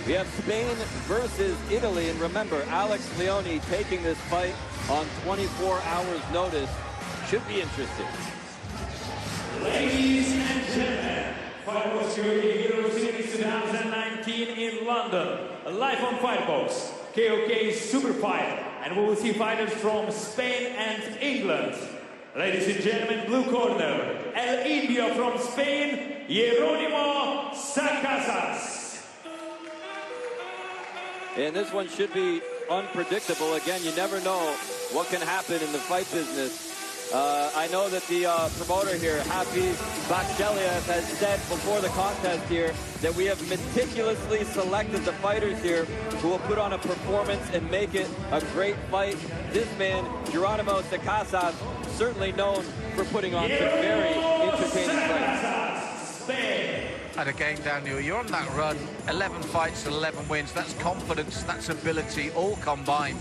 We have Spain versus Italy, and remember, Alex Leoni taking this fight on 24 hours notice. Should be interesting. Ladies and gentlemen, Fight Box European Hero Series 2019 in London. Live on Fight Box, KOK Super Fight, and we will see fighters from Spain and England. Ladies and gentlemen, blue corner, El Indio from Spain, Jeronimo Sacasas. And this one should be unpredictable. Again, you never know what can happen in the fight business. I know that the promoter here, Happy Baksheliev, has said before the contest here that we have meticulously selected the fighters here who will put on a performance and make it a great fight. This man, Jeronimo Sacasas, certainly known for putting on some very entertaining fights. And again, Daniel, you're on that run, 11 fights, 11 wins. That's confidence, that's ability, all combined.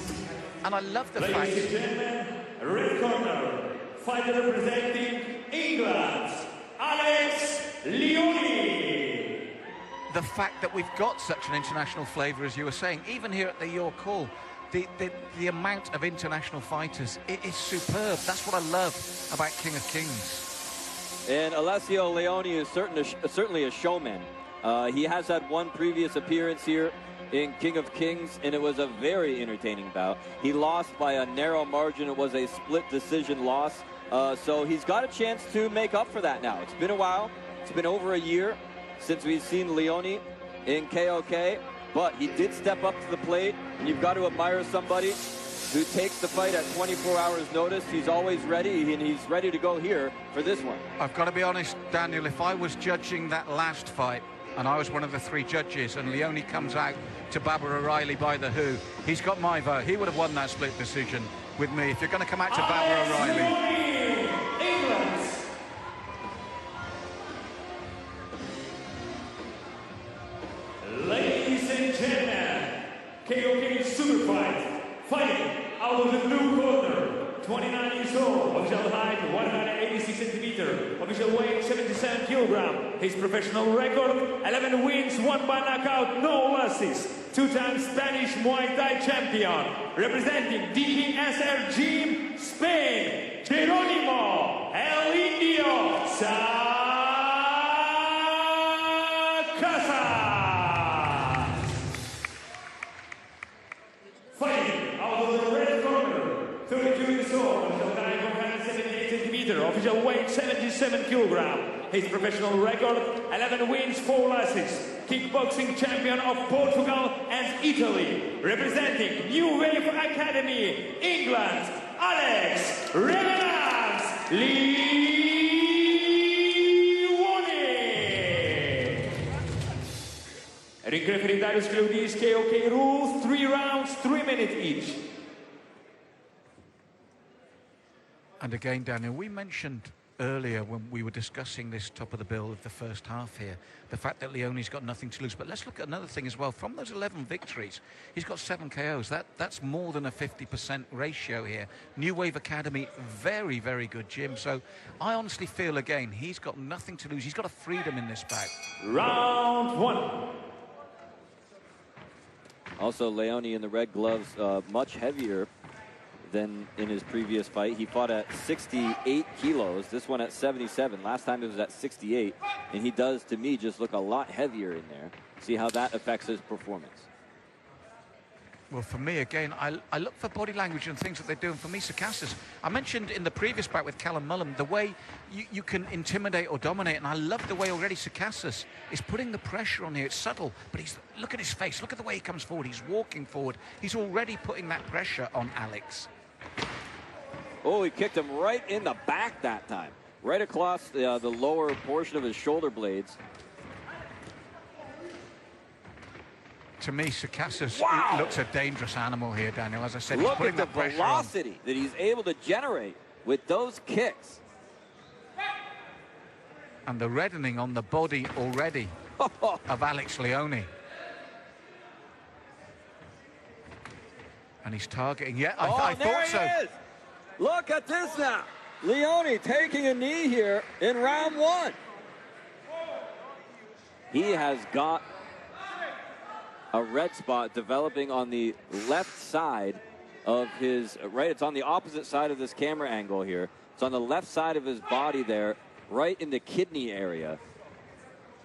And I love the fact... Ladies and gentlemen, red corner, fighter representing England, Alex Leoni. The fact that we've got such an international flavour, as you were saying, even here at the York Hall, the amount of international fighters, it is superb. That's what I love about King of Kings. And Alessio Leoni is certainly a showman. He has had one previous appearance here in King of Kings, and it was a very entertaining bout. He lost by a narrow margin. It was a split decision loss. So he's got a chance to make up for that now. It's been a while. It's been over a year since we've seen Leoni in KOK, but he did step up to the plate, and you've got to admire somebody who takes the fight at 24 hours notice. He's always ready, and he's ready to go here for this one. I've got to be honest, Daniel, if I was judging that last fight, and I was one of the 3 judges, and Leoni comes out to Baba O'Reilly by the who, he's got my vote. He would have won that split decision with me. If you're going to come out to Baba O'Reilly... England. Ladies and gentlemen, KOK Super Fight, fighting out of the blue corner, 29 years old, official height 186 centimeters, official weight 77 kilograms. His professional record, 11 wins, 1 by knockout, no losses. 2-time Spanish Muay Thai champion, representing DPSR Gym, Spain, Jeronimo El Indio Sacasas. Fighting out of the red corner, 32 years old, official height 178 centimeters, official weight 77 kilograms. His professional record, 11 wins, 4 losses. Kickboxing champion of Portugal and Italy. Representing New Wave Academy, England, Alex Leoni. Ring referee Darius Claudis, KOK rules, 3 rounds, 3 minutes each. And again, Daniel, we mentioned earlier when we were discussing this top of the bill of the first half here, the fact that Leoni's got nothing to lose. But let's look at another thing as well. From those 11 victories, he's got 7 KOs. That's more than a 50% ratio here. New Wave Academy, very, very good gym. So I honestly feel, again, he's got nothing to lose. He's got a freedom in this bout. Round 1. Also, Leoni in the red gloves, much heavier than in his previous fight. He fought at 68 kilos, this one at 77. Last time it was at 68, and he does, to me, just look a lot heavier in there. See how that affects his performance. Well, for me, again, I look for body language and things that they're doing. For me, Sacasas, I mentioned in the previous bout with Callum Mullen, the way you can intimidate or dominate, and I love the way already Sacasas is putting the pressure on here. It's subtle, but look at his face, look at the way he comes forward. He's walking forward. He's already putting that pressure on Alex. Oh, he kicked him right in the back that time. Right across the lower portion of his shoulder blades. To me, Sacasas looks a dangerous animal here, Daniel. As I said, look he's putting at the velocity that he's able to generate with those kicks. And the reddening on the body already of Alex Leoni. And he's targeting. Yeah, I thought so. Is. Look at this now. Leoni taking a knee here in round 1. He has got a red spot developing on the left side of his, right, it's on the opposite side of this camera angle here. It's on the left side of his body there, right in the kidney area.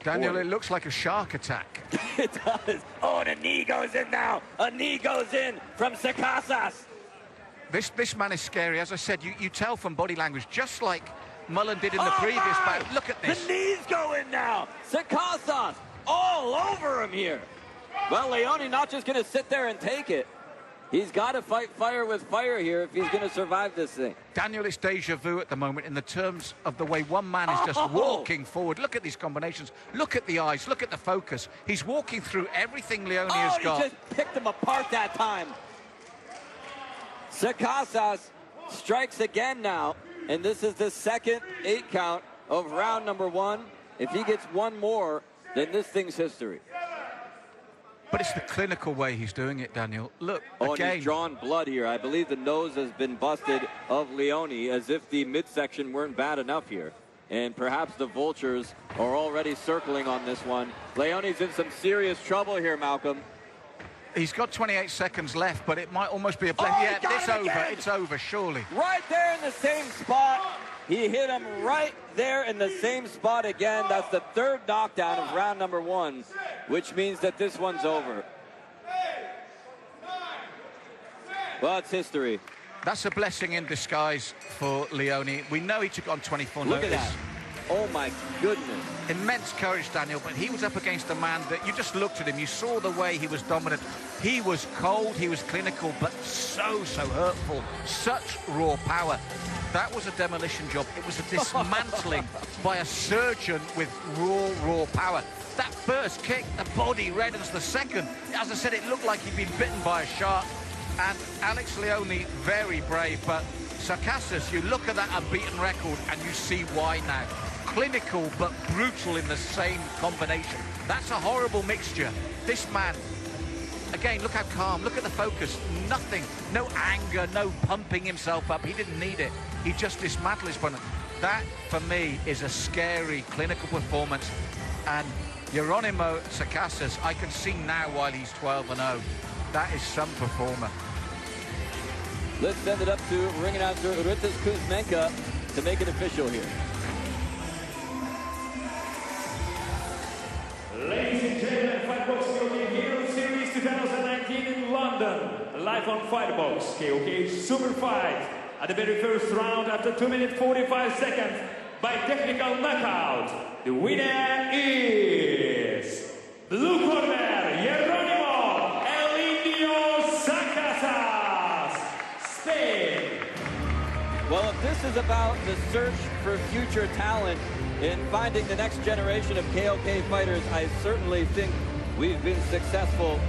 Daniel, it looks like a shark attack. It does. Oh, and a knee goes in now. A knee goes in from Sacasas. This man is scary. As I said, you tell from body language, just like Mullen did in the previous bout. Look at this. The knees go in now. Sacasas all over him here. Well, Leoni not just going to sit there and take it. He's got to fight fire with fire here if he's going to survive this thing. Daniel, it's deja vu at the moment in the terms of the way one man is just walking forward. Look at these combinations. Look at the eyes. Look at the focus. He's walking through everything Leoni has got. He just picked him apart that time. Sacasas strikes again now, and this is the second 8 count of round number 1. If he gets one more, then this thing's history. But it's the clinical way he's doing it, Daniel. Look, again. And he's drawn blood here. I believe the nose has been busted of Leoni, as if the midsection weren't bad enough here. And perhaps the vultures are already circling on this one. Leoni's in some serious trouble here, Malcolm. He's got 28 seconds left, but it might almost be a blend. Yeah, it's over. It's over, surely. Right there in the same spot. He hit him right there in the same spot again. That's the 3rd knockdown of round number 1, which means that this one's over. Well, it's history. That's a blessing in disguise for Leoni. We know he took on 24 Look notice. at that. Oh, my goodness. Immense courage, Daniel, but he was up against a man that you just looked at him. You saw the way he was dominant. He was cold, he was clinical, but so hurtful. Such raw power. That was a demolition job. It was a dismantling by a surgeon with raw power. That first kick, the body reddens. The second, as I said, it looked like he'd been bitten by a shark. And Alex Leoni, very brave, but Sacasas, you look at that unbeaten record and you see why now. Clinical but brutal in the same combination. That's a horrible mixture. This man, again, look how calm. Look at the focus. Nothing. No anger, no pumping himself up. He didn't need it. He just dismantled his opponent. That, for me, is a scary clinical performance. And Jeronimo Sacasas, I can see now why he's 12-0. That is some performer. Let's send it up to ring announcer Ritas Kuzmenka to make it official here. Ladies and gentlemen, Fightbox KOK Hero Series 2019 in London. Live on Fightbox KOK Super Fight. At the very first round, after 2 minutes 45 seconds, by technical knockout, the winner is blue corner, Jeronimo Sacasas, Spain. Well, if this is about the search for future talent in finding the next generation of KOK fighters, I certainly think we've been successful